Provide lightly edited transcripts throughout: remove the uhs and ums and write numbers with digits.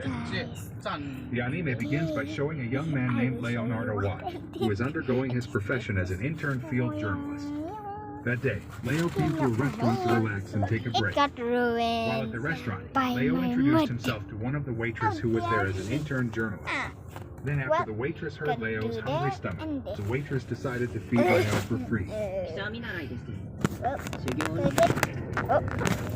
The anime begins by showing a young man named Leonardo Watch, who is undergoing his profession as an intern field journalist. That day, Leo came to a restaurant to relax and take a break. Got ruined. While at the restaurant, by Leo my introduced mother. himself to one of the waitresses who was there as an intern journalist. Then after the waitress heard Leo's hungry stomach, the waitress decided to feed Leo for free.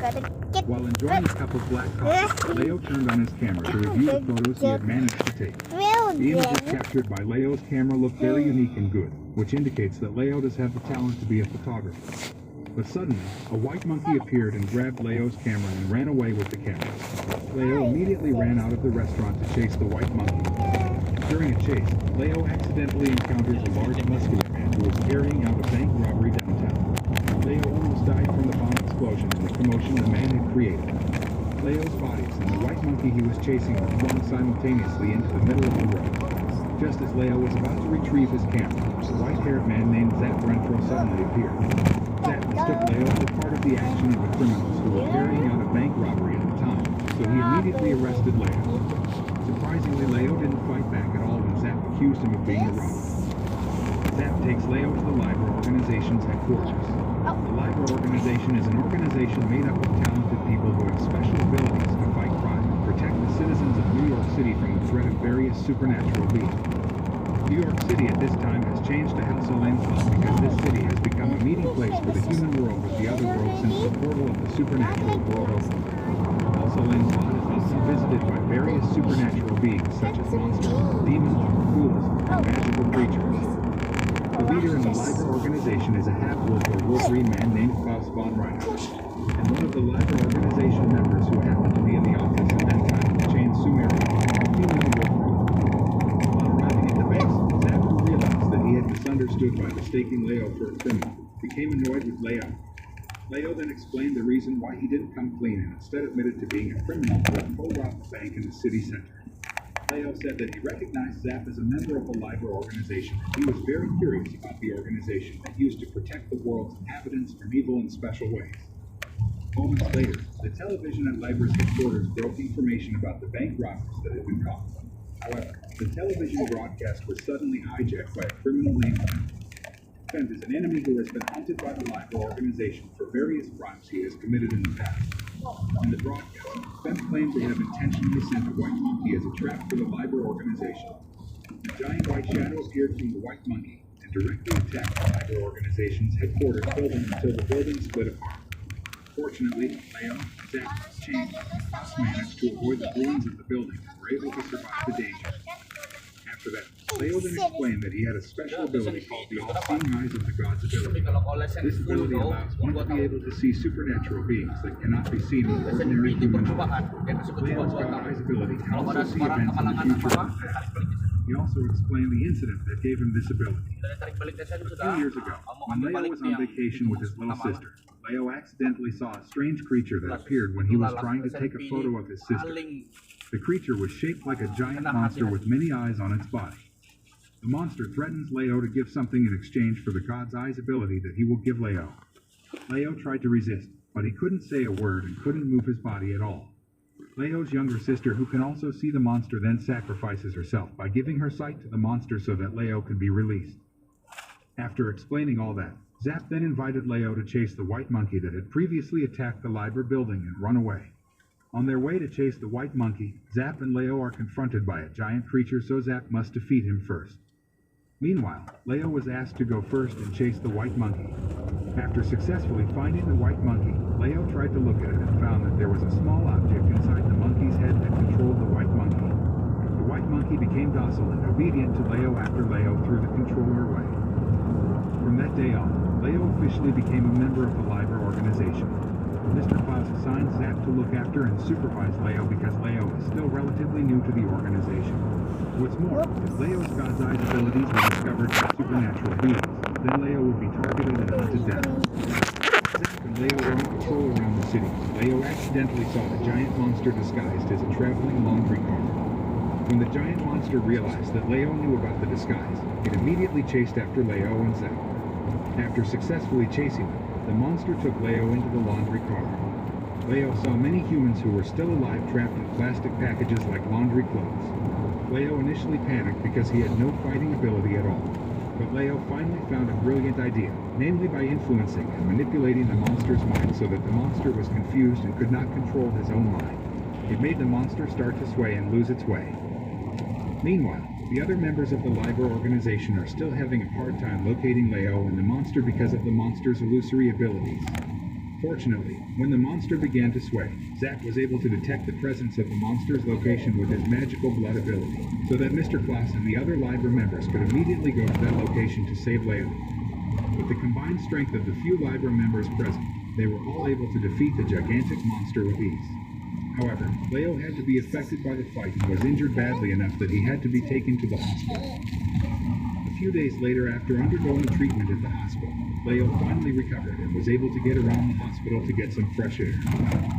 Gotta get While enjoying a cup of black coffee, Leo turned on his camera to review the photos he had managed to take. The images captured by Leo's camera look very unique and good, which indicates that Leo does have the talent to be a photographer. But suddenly, a white monkey appeared and grabbed Leo's camera and ran away with the camera. Leo immediately ran out of the restaurant to chase the white monkey. During a chase, Leo accidentally encounters a large muscular man who was carrying out a bank robbery downtown. Leo almost died from the bomb explosion and the commotion the man had created. Leo's bodies and the white monkey he was chasing were flung simultaneously into the middle of the road. Just as Leo was about to retrieve his camera, a white-haired man named Zap Renfro suddenly appeared. Zap mistook Leo for part of the action of the criminals who were carrying out a bank robbery at the time, so he immediately arrested Leo. Surprisingly, Leo didn't fight back at all when Zap accused him of being a robber. Zap takes Leo to the LIBOR organization's headquarters. The LIBOR organization is an organization made up of talented people who have special abilities to fight crime and protect the citizens of New York City from the threat of various supernatural beings. New York City at this time has changed to House of Lane's because this city has become a meeting place for the human world with the other world since the portal of the supernatural world opened. House of Lane's is often visited by various supernatural beings such as monsters, demons, ghouls, and magical creatures. The leader in the LIBOR organization is a half-wolf or wolverine man named Klaus von Reinhardt, and one of the LIBOR organization members who happened to be in the office at that time was Jane Sumerian, a female wolverine. Upon arriving at the base, Zap, who realized that he had misunderstood by mistaking Leo for a criminal, became annoyed with Leo. Leo then explained the reason why he didn't come clean and instead admitted to being a criminal who had co-robbed a bank in the city center. Leo said that he recognized Zap as a member of the LIBOR organization, and he was very curious about the organization that used to protect the world's inhabitants from evil in special ways. Moments later, the television at LIBOR's headquarters broke information about the bank robbers that had been caught. However, the television broadcast was suddenly hijacked by a criminal named Fent. Fent is an enemy who has been hunted by the LIBOR organization for various crimes he has committed in the past. In the broadcast, Fent claimed to have intentionally sent a white monkey as a trap for the LIBOR organization. A giant white shadow appeared from the white monkey and directly attacked the LIBOR organization's headquarters building until the building split apart. Fortunately, Leo, Zap, Jane, and Klaus managed to avoid the ruins of the building and were able to survive the danger. After that, Leo then explained that he had a special ability called the All-Seeing Eyes of the Gods ability. This ability allows one to be able to see supernatural beings that cannot be seen with ordinary human eyes. Leo's God Eyes ability can also see events in the future and the past. He also explained the incident that gave him this ability. A few years ago, when Leo was on vacation with his little sister, Leo accidentally saw a strange creature that appeared when he was trying to take a photo of his sister. The creature was shaped like a giant monster with many eyes on its body. The monster threatens Leo to give something in exchange for the God's Eyes ability that he will give Leo. Leo tried to resist, but he couldn't say a word and couldn't move his body at all. Leo's younger sister, who can also see the monster, then sacrifices herself by giving her sight to the monster so that Leo can be released. After explaining all that, Zap then invited Leo to chase the white monkey that had previously attacked the LIBOR building and run away. On their way to chase the white monkey, Zap and Leo are confronted by a giant creature, so Zap must defeat him first. Meanwhile, Leo was asked to go first and chase the white monkey. After successfully finding the white monkey, Leo tried to look at it and found that there was a small object inside the monkey's head that controlled the white monkey. The white monkey became docile and obedient to Leo after Leo threw the controller away. From that day on, Leo officially became a member of the LIBOR organization. Mr. Klaus assigned Zap to look after and supervise Leo because Leo is still relatively new to the organization. What's more, if Leo's God's Eyes abilities were discovered by supernatural beings, then Leo would be targeted and hunted down. Zap and Leo were on patrol around the city. Leo accidentally saw a giant monster disguised as a traveling laundry car. When the giant monster realized that Leo knew about the disguise, it immediately chased after Leo and Zap. After successfully chasing them, the monster took Leo into the laundry car. Leo saw many humans who were still alive trapped in plastic packages like laundry clothes. Leo initially panicked because he had no fighting ability at all. But Leo finally found a brilliant idea, namely by influencing and manipulating the monster's mind so that the monster was confused and could not control his own mind. It made the monster start to sway and lose its way. Meanwhile, the other members of the LIBOR organization are still having a hard time locating Leo and the monster because of the monster's illusory abilities. Fortunately, when the monster began to sway, Zack was able to detect the presence of the monster's location with his magical blood ability, so that Mr. Klaus and the other LIBOR members could immediately go to that location to save Leo. With the combined strength of the few LIBOR members present, they were all able to defeat the gigantic monster with ease. However, Leo had to be affected by the fight and was injured badly enough that he had to be taken to the hospital. A few days later, after undergoing treatment at the hospital, Leo finally recovered and was able to get around the hospital to get some fresh air.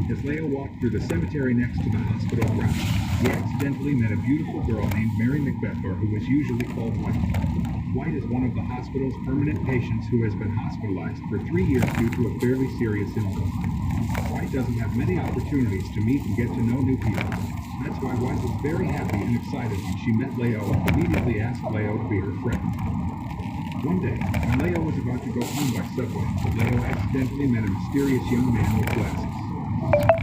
As Leo walked through the cemetery next to the hospital grounds, he accidentally met a beautiful girl named Mary Macbeth, or who was usually called White. White is one of the hospital's permanent patients who has been hospitalized for 3 years due to a fairly serious illness. White doesn't have many opportunities to meet and get to know new people. That's why White was very happy and excited when she met Leo and immediately asked Leo to be her friend. One day, when Leo was about to go home by subway, Leo accidentally met a mysterious young man with glasses.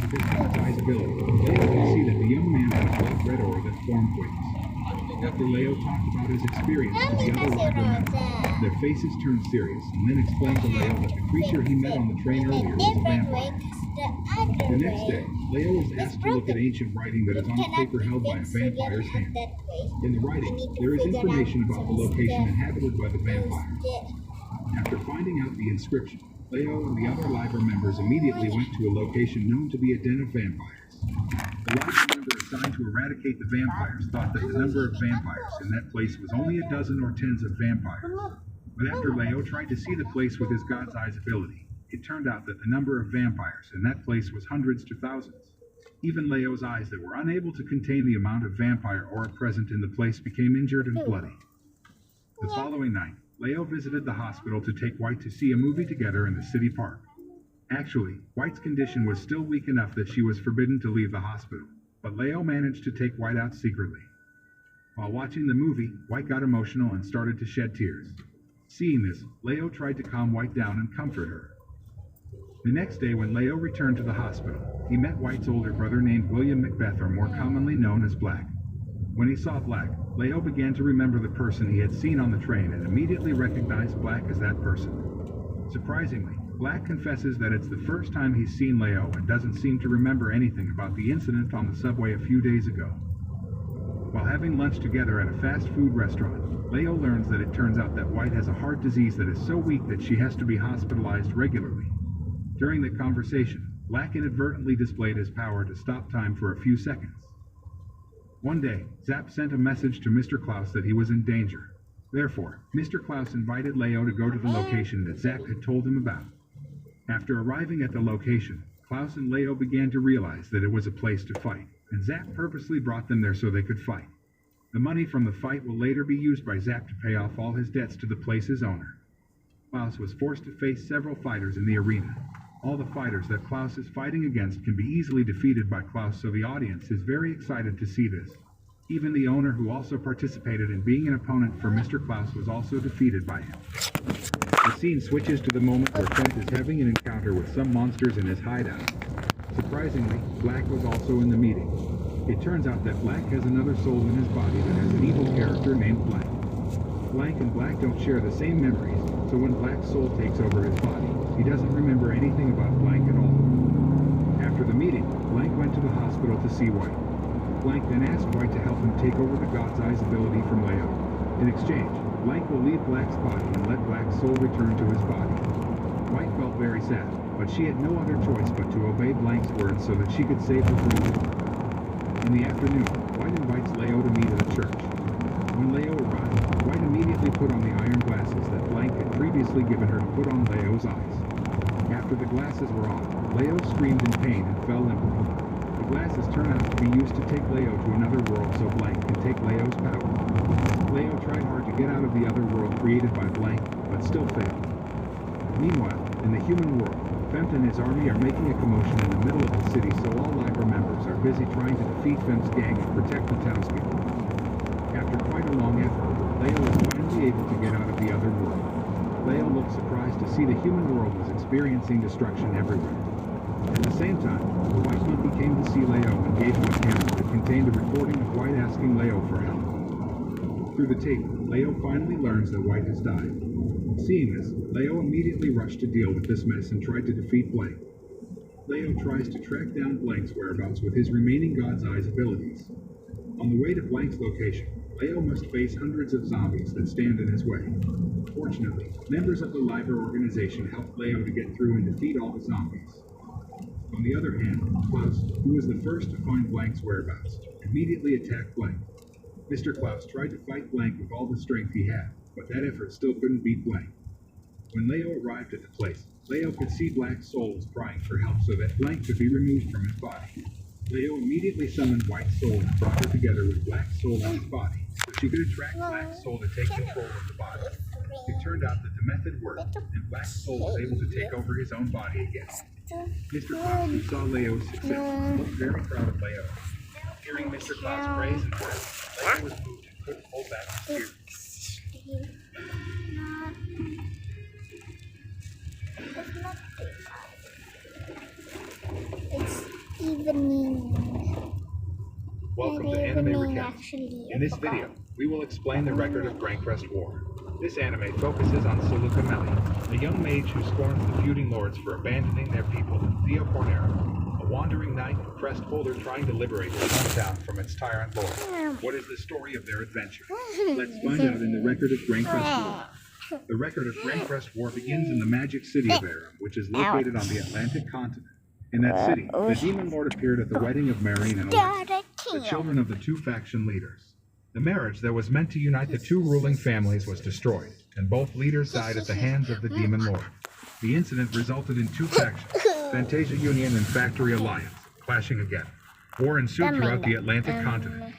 With his God's ability, Leo could see that the young man had a blood-red aura that formed wings. After Leo talked about his experience to the other LIBOR members, their faces turned serious and then explained to Leo that the creature he met on the train earlier was a vampire. The next day, Leo was asked to look at ancient writing that is on a paper held by a vampire's hand. In the writing, there is information about the location inhabited by the vampires. After finding out the inscription, Leo and the other LIBOR members immediately went to a location known to be a den of vampires. The LIBOR member assigned to eradicate the vampires thought that the number of vampires in that place was only a dozen or tens of vampires. But after Leo tried to see the place with his God's eyes ability, it turned out that the number of vampires in that place was hundreds to thousands. Even Leo's eyes that were unable to contain the amount of vampire aura present in the place became injured and bloody. The following night, Leo visited the hospital to take White to see a movie together in the city park. Actually, White's condition was still weak enough that she was forbidden to leave the hospital, but Leo managed to take White out secretly. While watching the movie, White got emotional and started to shed tears. Seeing this, Leo tried to calm White down and comfort her. The next day, when Leo returned to the hospital, he met White's older brother named William Macbeth, or more commonly known as Black. When he saw Black, Leo began to remember the person he had seen on the train and immediately recognized Black as that person. Surprisingly, Black confesses that it's the first time he's seen Leo and doesn't seem to remember anything about the incident on the subway a few days ago. While having lunch together at a fast food restaurant, Leo learns that it turns out that White has a heart disease that is so weak that she has to be hospitalized regularly. During the conversation, Black inadvertently displayed his power to stop time for a few seconds. One day, Zapp sent a message to Mr. Klaus that he was in danger. Therefore, Mr. Klaus invited Leo to go to the location that Zapp had told him about. After arriving at the location, Klaus and Leo began to realize that it was a place to fight, and Zapp purposely brought them there so they could fight. The money from the fight will later be used by Zapp to pay off all his debts to the place's owner. Klaus was forced to face several fighters in the arena. All the fighters that Klaus is fighting against can be easily defeated by Klaus, so the audience is very excited to see this. Even the owner, who also participated in being an opponent for Mr. Klaus, was also defeated by him. The scene switches to the moment where Trent is having an encounter with some monsters in his hideout. Surprisingly, Black was also in the meeting. It turns out that Black has another soul in his body that has an evil character named Blank. Blank and Black don't share the same memories, so when Black's soul takes over his body, he doesn't remember anything about Blank at all. After the meeting, Blank went to the hospital to see White. Blank then asked White to help him take over the God's Eyes ability from Leo. In exchange, Blank will leave Black's body and let Black's soul return to his body. White felt very sad, but she had no other choice but to obey Blank's words so that she could save her friend. In the afternoon, White invites Leo to meet at a church. When Leo arrived, White immediately put on the iron glasses that Blank had previously given her to put on Leo's eyes. After the glasses were on, Leo screamed in pain and fell limply. The glasses turn out to be used to take Leo to another world so Blank can take Leo's power. Leo tried hard to get out of the other world created by Blank, but still failed. Meanwhile, in the human world, Fempt and his army are making a commotion in the middle of the city, so all Liber members are busy trying to defeat Fempt's gang and protect the townspeople. After quite a long effort, Leo is finally able to get out of the other world. Leo looked surprised to see the human world was experiencing destruction everywhere. At the same time, the White Monkey came to see Leo and gave him a camera that contained a recording of White asking Leo for help. Through the tape, Leo finally learns that White has died. Seeing this, Leo immediately rushed to deal with this mess and tried to defeat Blank. Leo tries to track down Blank's whereabouts with his remaining God's Eyes abilities. On the way to Blank's location, Leo must face hundreds of zombies that stand in his way. Fortunately, members of the Liber organization helped Leo to get through and defeat all the zombies. On the other hand, Klaus, who was the first to find Blank's whereabouts, immediately attacked Blank. Mr. Klaus tried to fight Blank with all the strength he had, but that effort still couldn't beat Blank. When Leo arrived at the place, Leo could see Black's soul was crying for help so that Blank could be removed from his body. Leo immediately summoned White's soul and brought her together with Black's soul in his body, so she could attract Black's soul to take control of the body. It turned out that the method worked, and Black's soul was able to take over his own body again. Mr. Klaus, who saw Leo's success, looked very proud of Leo. Hearing Mr. Klaus praise and words, Leo was moved and couldn't hold back his tears. It's evening. Welcome to Anime Recap. In this video, we will explain the record of Grancrest War. This anime focuses on Soluka Melli, a young mage who scorns the feuding lords for abandoning their people, and Theo Cornero, a wandering knight and crest holder trying to liberate his hometown from its tyrant lord. What is the story of their adventure? Let's find out in the record of Grancrest War. The record of Grancrest War begins in the magic city of Aram, which is located on the Atlantic continent. In that city, the demon lord appeared at the wedding of Marine and Alexa, the children of the two faction leaders. The marriage that was meant to unite the two ruling families was destroyed, and both leaders died at the hands of the demon lord. The incident resulted in two factions, Fantasia Union and Factory Alliance, clashing again. War ensued throughout the Atlantic continent.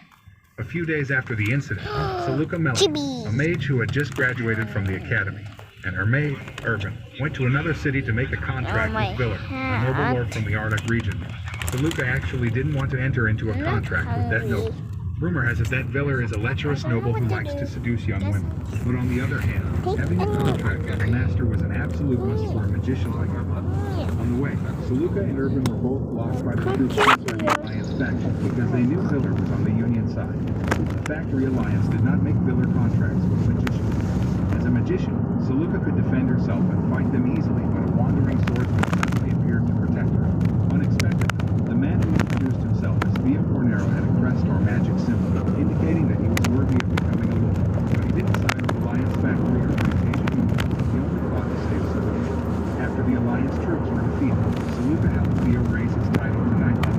A few days after the incident, Soluka Melli, a mage who had just graduated from the academy, and her maid, Urban, went to another city to make a contract with Viller, a noble lord from the Arctic region. Soluka actually didn't want to enter into a contract with that noble. Rumor has it that Viller is a lecherous noble who likes to seduce young women. But on the other hand, having a contract as a master was an absolute must for a magician like her. On the way, Soluka and Urban were both blocked by the troops inside the Alliance faction because they knew Viller was on the Union side. The Factory Alliance did not make Viller contracts with magicians. As a magician, Soluka could defend herself and fight them easily, but a wandering swordsman suddenly appeared to protect her. Unexpectedly, the man who introduced himself as Theo Cornero had a crest or magic symbol, indicating that he was worthy of becoming a lord. But he didn't side with Alliance Factory or Fantasia Union. He only fought to save Soluka. After the Alliance troops were defeated, Soluka helped Theo raise his title to knighthood.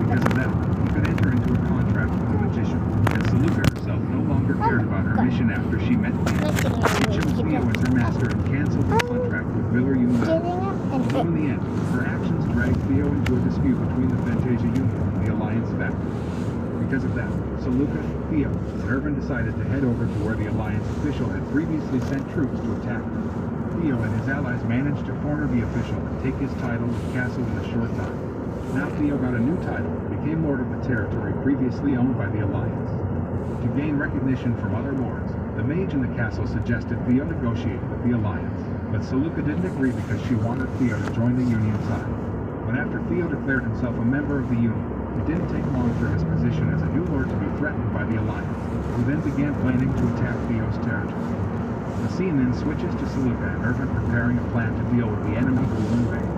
Because of that, he could enter into a contract with the magician, and Soluka herself no longer cared about her mission after she met Theo. She chose Theo as her master and canceled the contract with Viller Unilaterally. Although in the end, her actions dragged Theo into a dispute between the Fantasia Union and the Alliance Factory. Because of that, Soluka, Theo, and Urban decided to head over to where the Alliance official had previously sent troops to attack them. Theo and his allies managed to corner the official and take his title and castle in a short time. Now Theo got a new title and became lord of the territory previously owned by the Alliance. To gain recognition from other lords, the mage in the castle suggested Theo negotiate with the Alliance, but Soluka didn't agree because she wanted Theo to join the Union side. But after Theo declared himself a member of the Union, it didn't take long for his position as a new lord to be threatened by the Alliance, who then began planning to attack Theo's territory. The scene then switches to Soluka and Urban preparing a plan to deal with the enemy who will invade.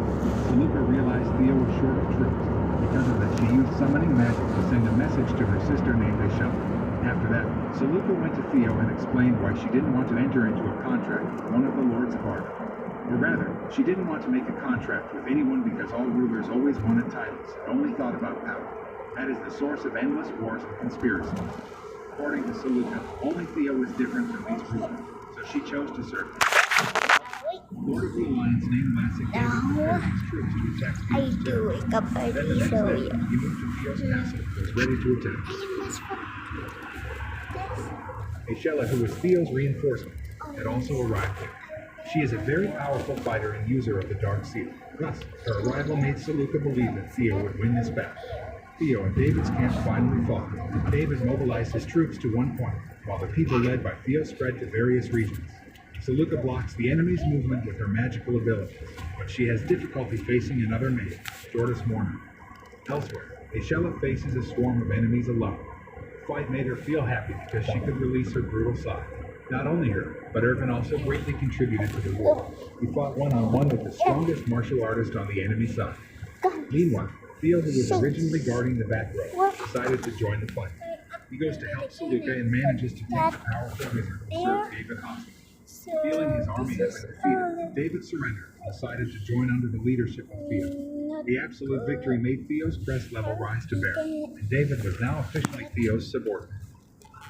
Soluka realized Theo was short of troops. Because of that, she used summoning magic to send a message to her sister named Aishella. After that, Soluka went to Theo and explained why she didn't want to enter into a contract with one of the Lords of Arda. Or rather, she didn't want to make a contract with anyone because all rulers always wanted titles and only thought about power. That is the source of endless wars and conspiracies. According to Soluka, only Theo was different from these rulers, so she chose to serve him. Lord of the Alliance named Lassic David prepared his troops to attack Theo's territory. Then the next day, he moved to Theo's castle and was ready to attack. Aishella, who was Theo's reinforcement, had also arrived there. She is a very powerful fighter and user of the Dark Seal. Thus, her arrival made Seleucus believe that Theo would win this battle. Theo and David's camp finally fought. David mobilized his troops to one point, while the people led by Theo spread to various regions. Seleucus blocks the enemy's movement with her magical abilities, but she has difficulty facing another mage, Jordas Morna. Elsewhere, Aeshella faces a swarm of enemies alone. The fight made her feel happy because she could release her brutal side. Not only her, but Irvin also greatly contributed to the war. He fought one-on-one with the strongest martial artist on the enemy side. Meanwhile, Theo, who was originally guarding the back row, decided to join the fight. He goes to help Seleucus and manages to take the powerful wizard who served David hostage. Feeling his army had been defeated, David surrendered and decided to join under the leadership of Theo. The absolute victory made Theo's crest level rise to bear, and David was now officially Theo's subordinate.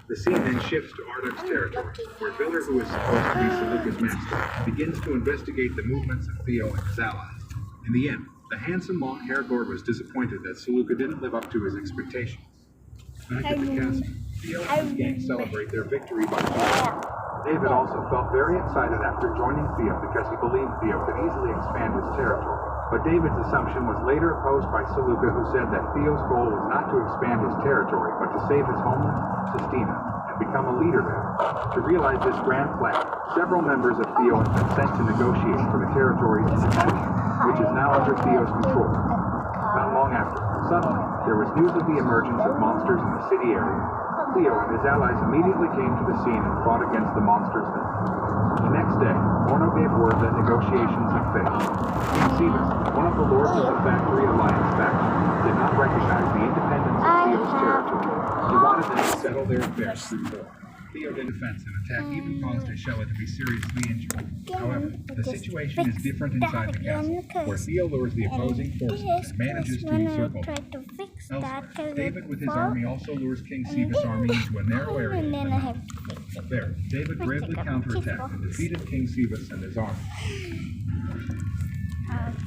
The scene then shifts to Arduk's territory, where Viller, who is supposed to be Seleucus' master, begins to investigate the movements of Theo and his allies. In the end, the handsome long-haired lord was disappointed that Seleucus didn't live up to his expectations. Back at the castle, Theo and his gang celebrate their victory by fighting. David also felt very excited after joining Theo because he believed Theo could easily expand his territory. But David's assumption was later opposed by Seleucus, who said that Theo's goal was not to expand his territory, but to save his homeland, Sestina, and become a leader there. To realize this grand plan, several members of Theo have been sent to negotiate for the territory's independence, which is now under Theo's control. Not long after, suddenly, there was news of the emergence of monsters in the city area. Theo and his allies immediately came to the scene and fought against the monsters there. The next day, Orno gave word that negotiations had failed. King Sebus, one of the lords of the Factory Alliance faction, did not recognize the independence of Theo's territory. He wanted them to settle their affairs through war. Theo did defense and attack even caused Aeshella to be seriously injured. However, the situation is different inside the castle, where Theo lures the opposing forces and manages to encircle them. Elsewhere, David with his army also lures King Sebus' army into a narrow area. There, David bravely counterattacked and defeated King Sebus and his army.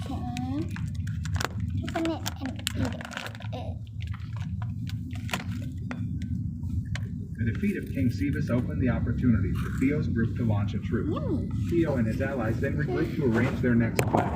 Okay. Open it and eat it. The defeat of King Sebus opened the opportunity for Theo's group to launch a truce. Theo and his allies then regrouped to arrange their next plan.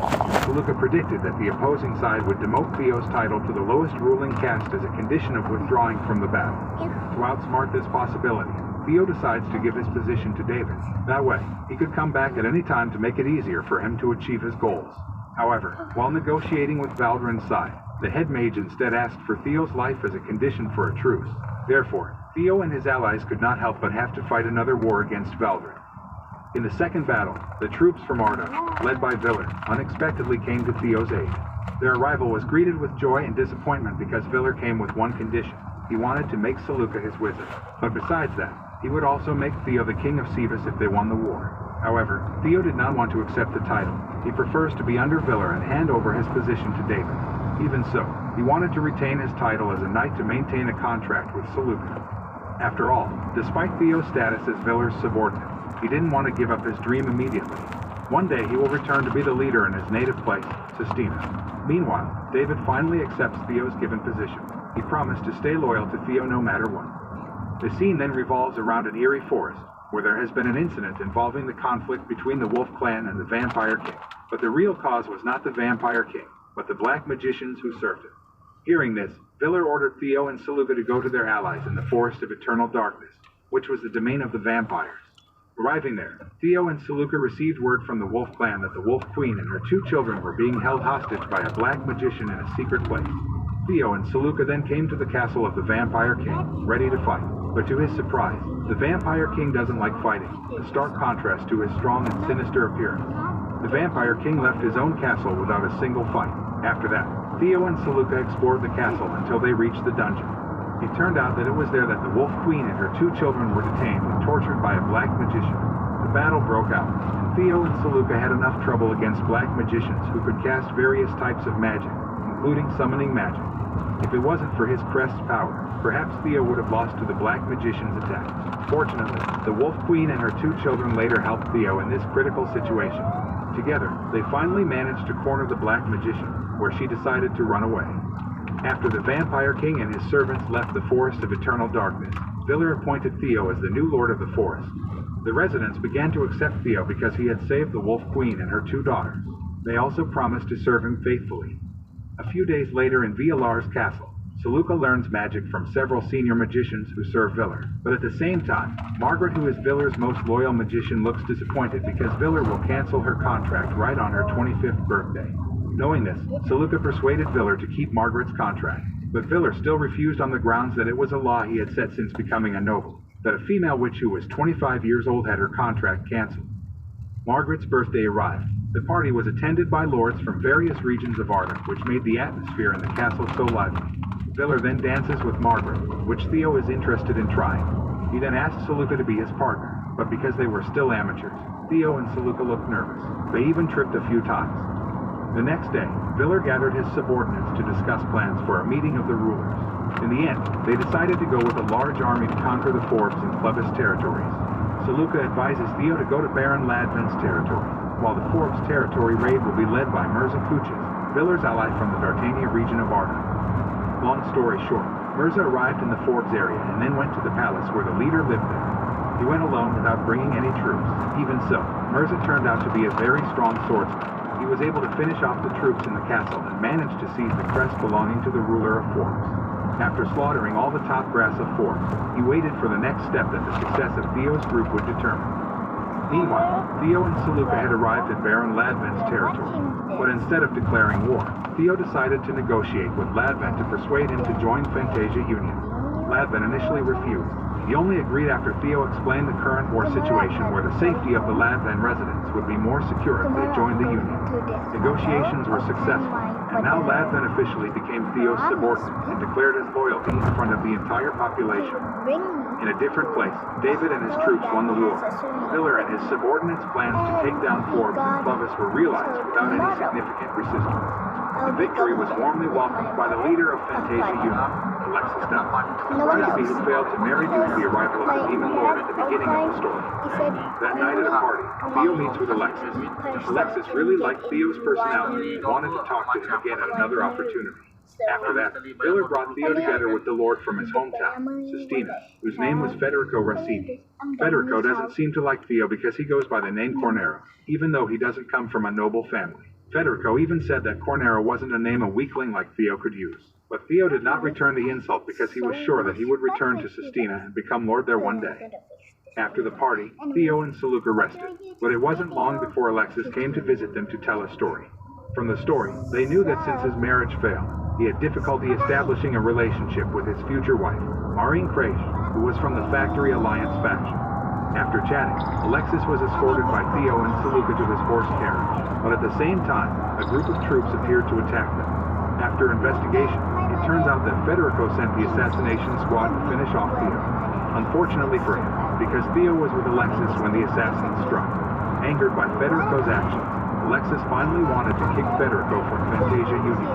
Seleucus predicted that the opposing side would demote Theo's title to the lowest ruling caste as a condition of withdrawing from the battle. To outsmart this possibility, Theo decides to give his position to David. That way, he could come back at any time to make it easier for him to achieve his goals. However, while negotiating with Valdrin's side, the head mage instead asked for Theo's life as a condition for a truce. Therefore, Theo and his allies could not help but have to fight another war against Valdrin. In the second battle, the troops from Arduk, led by Viller, unexpectedly came to Theo's aid. Their arrival was greeted with joy and disappointment because Viller came with one condition. He wanted to make Seleucus his wizard. But besides that, he would also make Theo the king of Sebus if they won the war. However, Theo did not want to accept the title. He prefers to be under Viller and hand over his position to David. Even so, he wanted to retain his title as a knight to maintain a contract with Seleucus. After all, despite Theo's status as Viller's subordinate, he didn't want to give up his dream immediately. One day he will return to be the leader in his native place, Sestina. Meanwhile, David finally accepts Theo's given position. He promised to stay loyal to Theo no matter what. The scene then revolves around an eerie forest, where there has been an incident involving the conflict between the Wolf Clan and the Vampire King. But the real cause was not the Vampire King, but the black magicians who served him. Hearing this, Viller ordered Theo and Seleucus to go to their allies in the Forest of Eternal Darkness, which was the domain of the vampires. Arriving there, Theo and Seleucus received word from the Wolf Clan that the Wolf Queen and her 2 children were being held hostage by a black magician in a secret place. Theo and Seleucus then came to the castle of the Vampire King, ready to fight. But to his surprise, the Vampire King doesn't like fighting, a stark contrast to his strong and sinister appearance. The Vampire King left his own castle without a single fight. After that, Theo and Seleucus explored the castle until they reached the dungeon. It turned out that it was there that the Wolf Queen and her 2 children were detained and tortured by a black magician. The battle broke out, and Theo and Seleucus had enough trouble against black magicians who could cast various types of magic, including summoning magic. If it wasn't for his crest's power, perhaps Theo would have lost to the black magician's attack. Fortunately, the Wolf Queen and her 2 children later helped Theo in this critical situation. Together, they finally managed to corner the black magician, where she decided to run away. After the Vampire King and his servants left the Forest of Eternal Darkness, Viller appointed Theo as the new Lord of the Forest. The residents began to accept Theo because he had saved the Wolf Queen and her 2 daughters. They also promised to serve him faithfully. A few days later in Vialar's castle, Saluka learns magic from several senior magicians who serve Viller. But at the same time, Margaret, who is Viller's most loyal magician, looks disappointed because Viller will cancel her contract right on her 25th birthday. Knowing this, Saluka persuaded Viller to keep Margaret's contract, but Viller still refused on the grounds that it was a law he had set since becoming a noble, that a female witch who was 25 years old had her contract cancelled. Margaret's birthday arrived. The party was attended by lords from various regions of Arda, which made the atmosphere in the castle so lively. Viller then dances with Margaret, which Theo is interested in trying. He then asks Saluka to be his partner, but because they were still amateurs, Theo and Saluka looked nervous. They even tripped a few times. The next day, Viller gathered his subordinates to discuss plans for a meeting of the rulers. In the end, they decided to go with a large army to conquer the Forbes and Clovis territories. Saluka advises Theo to go to Baron Ladvin's territory, while the Forbes territory raid will be led by Mirza Kuches, Viller's ally from the Dartania region of Arda. Long story short, Mirza arrived in the Forbes area and then went to the palace where the leader lived there. He went alone without bringing any troops. Even so, Mirza turned out to be a very strong swordsman. He was able to finish off the troops in the castle and managed to seize the crest belonging to the ruler of Forbes. After slaughtering all the top brass of Forbes, he waited for the next step that the success of Theo's group would determine. Meanwhile, Theo and Saluka had arrived at Baron Ladvin's territory, but instead of declaring war, Theo decided to negotiate with Ladvin to persuade him to join Fantasia Union. Ladvin initially refused. He only agreed after Theo explained the current war situation where the safety of the Ladvin residents would be more secure if they joined the Union. Negotiations were successful, and now Ladvin officially became Theo's subordinate and declared his loyalty in front of the entire population. In a different place, David and his troops won the war. Viller and his subordinates' plans to take down Forbes and Clovis were realized without any significant resistance. The victory was warmly welcomed by the leader of Fantasia Union, Alexis Duff. Rusby, who failed to marry due to the arrival of the Demon Lord at the beginning of the story. That night at a party, Theo meets with Alexis. Alexis really liked Theo's personality and wanted to talk to him again at another opportunity. After that, Viller brought Theo together with the Lord from his hometown, Sistina, whose name was Federico Rossini. Federico doesn't seem to like Theo because he goes by the name Cornero, even though he doesn't come from a noble family. Federico even said that Cornero wasn't a name a weakling like Theo could use. But Theo did not return the insult because he was sure that he would return to Sistina and become lord there one day. After the party, Theo and Saluka rested, but it wasn't long before Alexis came to visit them to tell a story. From the story, they knew that since his marriage failed, he had difficulty establishing a relationship with his future wife, Maureen Kraish, who was from the Factory Alliance faction. After chatting, Alexis was escorted by Theo and Saluka to his horse carriage, but at the same time, a group of troops appeared to attack them. After investigation, it turns out that Federico sent the assassination squad to finish off Theo. Unfortunately for him, because Theo was with Alexis when the assassins struck. Angered by Federico's actions, Alexis finally wanted to kick Federico from Fantasia Union.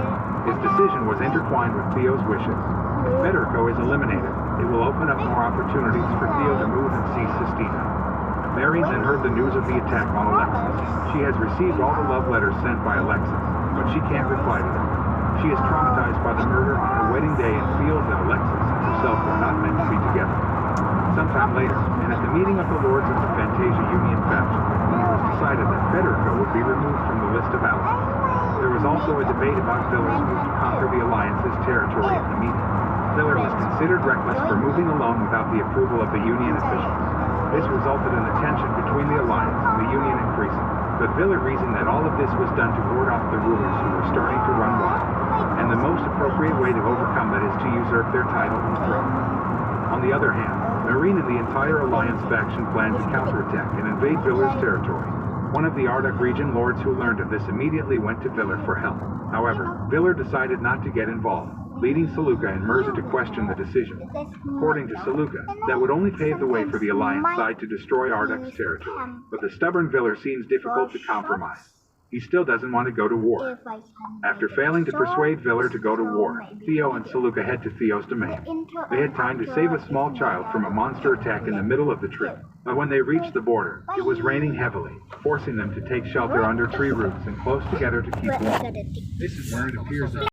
His decision was intertwined with Theo's wishes. If Federico is eliminated, it will open up more opportunities for Theo to move and seize Sistina. Mary then heard the news of the attack on Alexis. She has received all the love letters sent by Alexis, but she can't reply to them. She is traumatized by the murder on her wedding day and feels that Alexis and herself were not meant to be together. Sometime later, and at the meeting of the lords of the Fantasia Union faction, it was decided that Federico would be removed from the list of allies. There was also a debate about Viller's move to conquer the Alliance's territory at the meeting. Viller was considered reckless for moving alone without the approval of the Union officials. This resulted in the tension between the Alliance and the Union increasing, but Viller reasoned that all of this was done to ward off the rulers who were starting to run wild, and the most appropriate way to overcome that is to usurp their title and throne. On the other hand, Marine and the entire Alliance faction planned to counterattack and invade Viller's territory. One of the Arduk region lords who learned of this immediately went to Viller for help. However, Viller decided not to get involved, leading Saluka and Mirza to question the decision. According to Saluka, that would only pave the way for the Alliance side to destroy Arduk's territory. But the stubborn Viller seems difficult to compromise. He still doesn't want to go to war. After failing to persuade Viller to go to war, Theo and Saluka head to Theo's domain. They had time to save a small child from a monster attack in the middle of the trip. But when they reached the border, it was raining heavily, forcing them to take shelter under tree roots and close together to keep warm. This is where it appears that